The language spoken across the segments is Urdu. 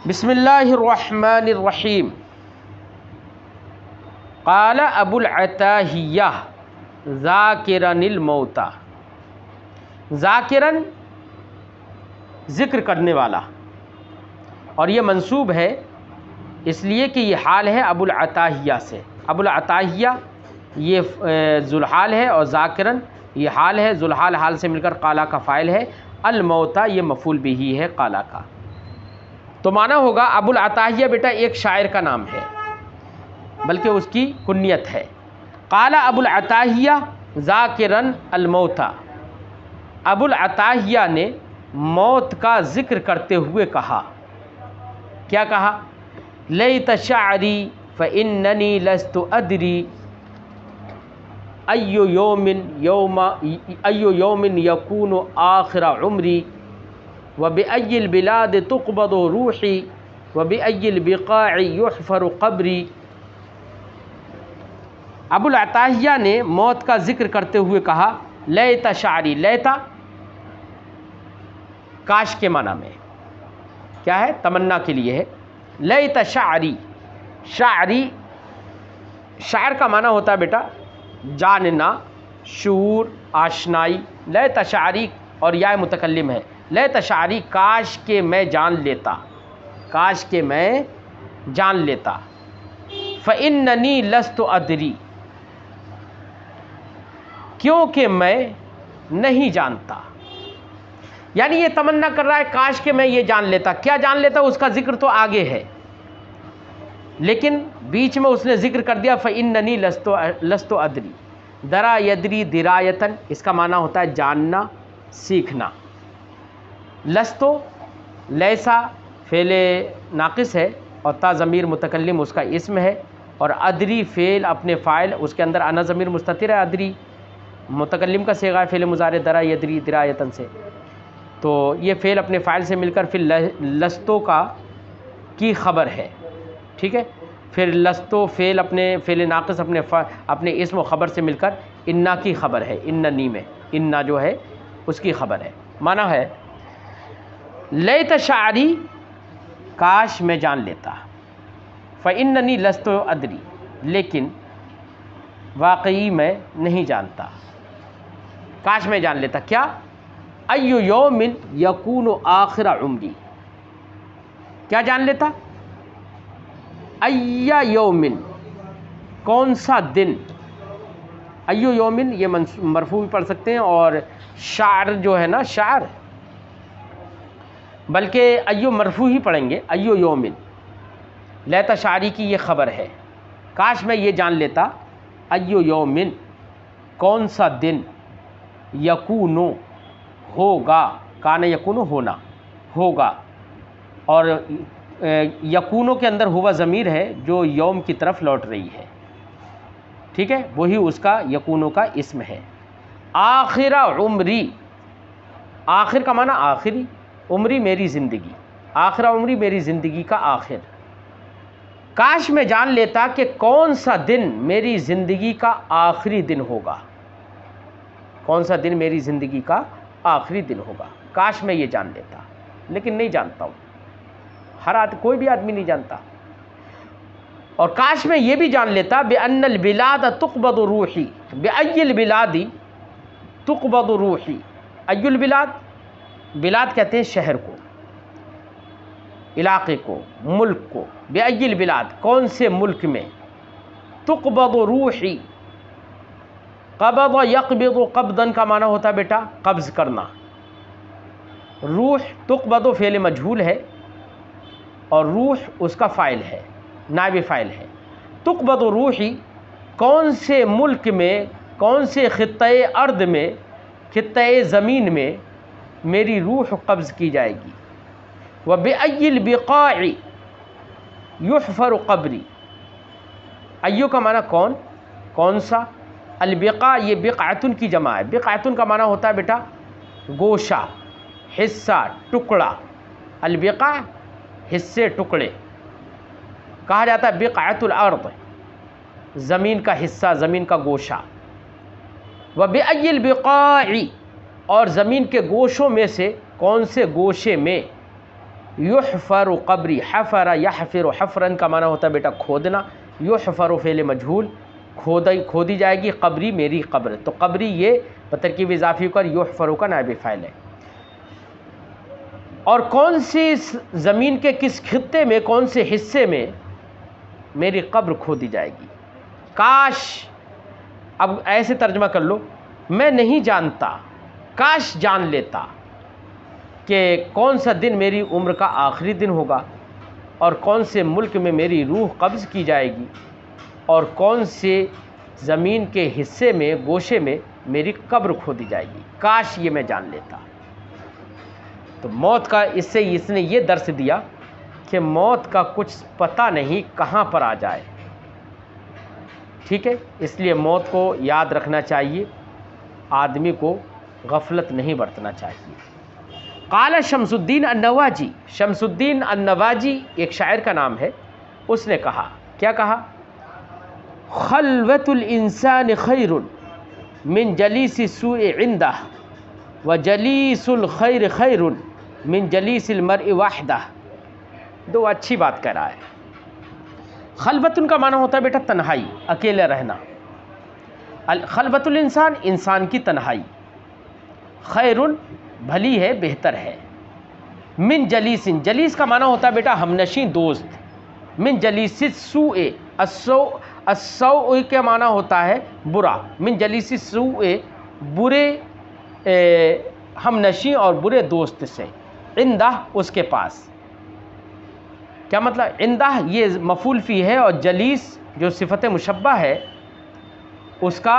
بسم اللہ الرحمن الرحیم۔ قال ابو العتاہیہ ذاکرن الموتى، ذاکرن ذکر کرنے والا، اور یہ منصوب ہے اس لیے کہ یہ حال ہے ابو العتاہیہ سے۔ ابو العتاہیہ یہ ذوالحال ہے اور ذاکرن یہ حال ہے، ذوالحال حال سے مل کر قالا کا فاعل ہے، الموتى یہ مفعول بہ ہے قالا کا۔ تو معنی ہوگا ابو العتاہیہ بیٹا ایک شاعر کا نام ہے، بلکہ اس کی کنیت ہے۔ قال ابو العتاہیہ ذاکرن الموتى، ابو العتاہیہ نے موت کا ذکر کرتے ہوئے کہا، کیا کہا؟ لیت شعری فإننی لست ادری ای یوم یکون آخر عمری وبأی البلاد تقبض روحی وبأی البقاع یحفر قبری۔ ابو العتاہیہ نے موت کا ذکر کرتے ہوئے کہا لیت شعری، لیتا کاش کے معنی میں کیا ہے؟ تمنا کے لیے ہے۔ لیت شعری، شعری شاعر کا معنی ہوتا ہے بیٹا جاننا، شعور، آشنائی۔ لیت شعری اور یا متکلم ہے، لیت شعری کاش کہ میں جان لیتا، کاش کہ میں جان لیتا۔ فإننی لست ادری، کیونکہ میں نہیں جانتا، یعنی یہ تمنا کر رہا ہے کاش کہ میں یہ جان لیتا۔ کیا جان لیتا؟ اس کا ذکر تو آگے ہے، لیکن بیچ میں اس نے ذکر کر دیا فإننی لست ادری۔ درا یدری درایتن، اس کا معنی ہوتا ہے جاننا، سیکھنا۔ لستو لیسا فعل ناقص ہے اور تا ضمیر متکلم اس کا اسم ہے، اور ادری فعل اپنے فاعل، اس کے اندر انا ضمیر مستتر ہے، ادری متکلم کا صیغہ ہے فعل مضارع درا یدری درایتن سے، تو یہ فعل اپنے فاعل سے مل کر پھر لستو کی خبر ہے، ٹھیک ہے۔ پھر لستو فعل اپنے فعل ناقص اپنے اسم و خبر سے مل کر انا کی خبر ہے، اننی میں انا جو ہے اس کی خبر ہے۔ معنی ہے لیت شعری کاش میں جان لیتا، فإننی لست ادری لیکن واقعی میں نہیں جانتا، کاش میں جان لیتا۔ کیا؟ ای یوم یکون آخر عمری، کیا جان لیتا؟ ای یومن کون سا دن، ای یومن یہ مرفوع بھی پڑھ سکتے ہیں، اور شعر جو ہے نا شعر، بلکہ ایو مرفوع ہی پڑھیں گے، ای یومن۔ لیت شعری کی یہ خبر ہے، کاش میں یہ جان لیتا ای یومن کون سا دن، یکونو ہوگا، کان یکونو ہونا، ہوگا، اور یکونو کے اندر ہوا ضمیر ہے جو یوم کی طرف لوٹ رہی ہے، ٹھیک ہے، وہی اس کا یکونو کا اسم ہے۔ آخر عمری، آخر کا معنی آخری، عمری میری زندگی، آخر عمری میری زندگی کا آخر۔ کاش میں جان لیتا کہ کون سا دن میری زندگی کا آخری دن ہوگا، کون سا دن میری زندگی کا آخری دن ہوگا، کاش میں یہ جان لیتا، لیکن نہیں جانتا ہوں، کوئی بھی آدمی نہیں جانتا۔ اور کاش میں یہ بھی جان لیتا بأن البلاد تقبض روحی، بأی البلاد تقبض روحی، ای البلاد، بلاد کہتے ہیں شہر کو، علاقے کو، ملک کو، بأی البلاد کون سے ملک میں، تقبض روحی، قبض یقبض، قبضاً کا معنی ہوتا ہے بیٹا قبض کرنا، روح تقبض فعل مجہول ہے اور روح اس کا فاعل ہے، نائب فاعل ہے۔ تقبض روحی کون سے ملک میں، کون سے خطۂ ارض میں، خطۂ زمین میں میری روح قبض کی جائے گی۔ وبأی البقاع یحفر قبری، ایو کا معنی کون، کون سا، البقاع یہ بقعتن کی جمع ہے، بقعتن کا معنی ہوتا ہے بیٹا گوشہ، حصہ، ٹکڑا، البقاع حصے، ٹکڑے، کہا جاتا ہے بقعۃ الارض زمین کا حصہ، زمین کا گوشہ۔ وبأی البقاع اور زمین کے گوشوں میں سے کون سے گوشے میں، یحفر قبری، حفر یحفر، حفرن کا معنی ہوتا ہے بیٹا کھودنا، یحفر فعل مجہول، کھودی جائے گی، قبری میری قبر، تو قبری یہ بترکیب اضافی کر یحفر کا نائب فاعل ہے۔ اور کون سی زمین کے کس خطے میں، کون سے حصے میں میری قبر کھودی جائے گی؟ کاش، اب ایسے ترجمہ کر لو، میں نہیں جانتا، کاش جان لیتا کہ کون سا دن میری عمر کا آخری دن ہوگا، اور کون سے ملک میں میری روح قبض کی جائے گی، اور کون سے زمین کے حصے میں، گوشے میں میری قبر کھودی جائے گی، کاش یہ میں جان لیتا۔ تو موت کا اس نے یہ درس دیا کہ موت کا کچھ پتہ نہیں کہاں پر آ جائے، ٹھیک ہے، اس لیے موت کو یاد رکھنا چاہیے، آدمی کو غفلت نہیں برتنا چاہیے۔ قال شمس الدین النواجی، شمس الدین النواجی ایک شاعر کا نام ہے، اس نے کہا، کیا کہا؟ خلوت الانسان خیر من جلیس السوء عنده وجلیس الخیر خیر من جلیس المرء وحدہ۔ دو اچھی بات کہہ رہا ہے۔ خلوت کا معنی ہوتا ہے بیٹا تنہائی، اکیلے رہنا، خلوت الانسان، انسان کی تنہائی، خیر بھلی ہے، بہتر ہے، من جلیس، جلیس کا معنی ہوتا ہے بیٹا ہمنشین، دوست، من جلیس السوء، السوء کے معنی ہوتا ہے برا، من جلیس السوء برے ہمنشین اور برے دوست سے، عندہ اس کے پاس، کیا مطلب؟ عندہ یہ مفعول فی ہے، اور جلیس جو صفت مشبہ ہے اس کا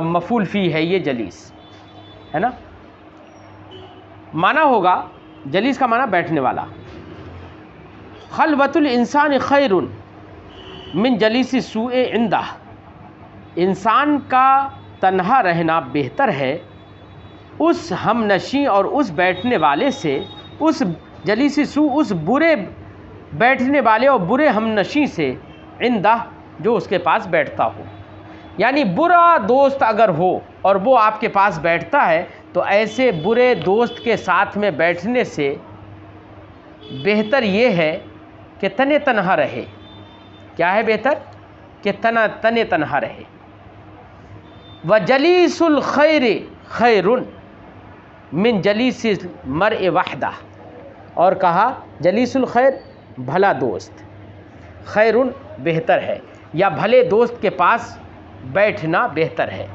مفعول فی ہے، یہ جلیس ہے نا، معنی ہوگا جلیس کا معنی بیٹھنے والا۔ خلوت الانسان خیر من جلیس السوء عندہ، انسان کا تنہا رہنا بہتر ہے اس ہم نشیں اور اس بیٹھنے والے سے، اس جلیس السوء، اس برے بیٹھنے والے اور برے ہم نشیں سے، عندہ جو اس کے پاس بیٹھتا ہو، یعنی برا دوست اگر ہو اور وہ آپ کے پاس بیٹھتا ہے تو ایسے برے دوست کے ساتھ میں بیٹھنے سے بہتر یہ ہے کہ تنے تنہا رہے۔ کیا ہے بہتر؟ کہ تنے تنہا رہے۔ وجلیس الخیر خیر من جلیس المرء وحدہ، اور کہا جلیس الخیر بھلا دوست، خیر بہتر ہے، یا بھلے دوست کے پاس بیٹھنا بہتر ہے،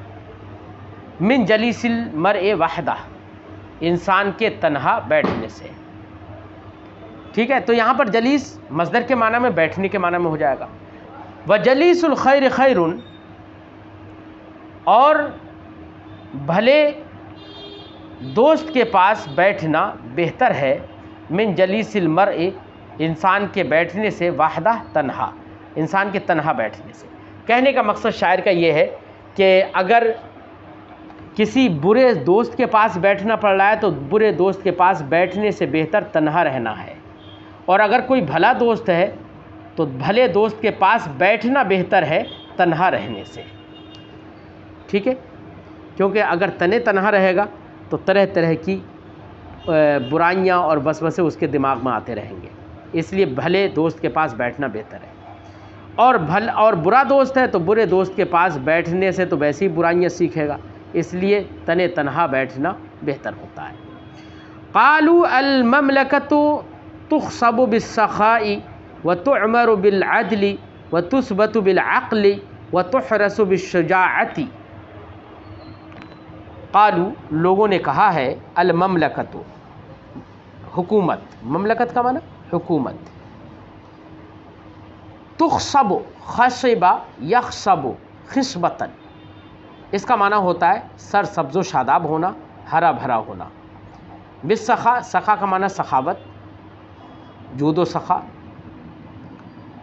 من جلیس المرء وحدہ، انسان کے تنہا بیٹھنے سے، ٹھیک ہے۔ تو یہاں پر جلیس مصدر کے معنی میں بیٹھنے کے معنی میں ہو جائے گا۔ وجلیس الخیر خیر، اور بھلے دوست کے پاس بیٹھنا بہتر ہے، من جلیس المرء، انسان کے بیٹھنے سے، وحدہ تنہا، انسان کے تنہا بیٹھنے سے۔ کہنے کا مقصد شاعر کا یہ ہے کہ اگر کسی برے دوست کے پاس بیٹھنا پڑ رہا ہے تو برے دوست کے پاس بیٹھنے سے بہتر تنہا رہنا ہے، اور اگر کوئی بھلا دوست ہے تو بھلے دوست کے پاس بیٹھنا بہتر ہے تنہا رہنے سے، ٹھیک ہے، کیونکہ اگر تنہا رہے گا تو طرح طرح کی برائیاں اور وسوسے اس کے دماغ میں آتے رہیں گے، اس لیے بھلے دوست کے پاس بیٹھنا بہتر ہے۔ اور برا دوست ہے تو برے دوست کے پاس بیٹھنے سے تو ویسی برائیاں سیکھے گا، اس لیے تنہا بیٹھنا بہتر ہوتا ہے۔ قالوا المملکۃ تخصب بالسخاء وتعمر بالعدل وتثبت بالعقل وتحرس بالشجاعت۔ قالوا، لوگوں نے کہا ہے، المملکۃ حکومت، مملکت کا معنی حکومت، تخصب، خصب یخصب خصبتاً، اس کا معنی ہوتا ہے سر سبز و شاداب ہونا، ہرا بھرا ہونا۔ بالسخا، سخا کا معنی سخاوت، جود و سخا،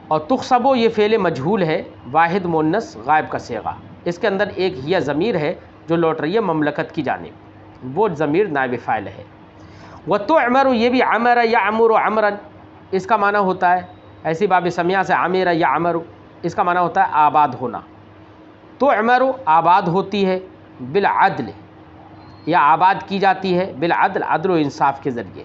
اور تخصب یہ فعل مجہول ہے، واحد مؤنث غائب کا صیغہ، اس کے اندر ایک ہی ضمیر ہے جو لوٹ رہی ہے مملکت کی جانب، وہ ضمیر نائب فاعل ہے۔ وتعمر، یہ بھی عمر یعمر عمرا، اس کا معنی ہوتا ہے ایسی باب سمیہ سے عمر یعمر، اس کا معنی ہوتا ہے آباد ہونا۔ تعمر آباد ہوتی ہے، بالعدل، یا آباد کی جاتی ہے بالعدل، عدل و انصاف کے ذریعے۔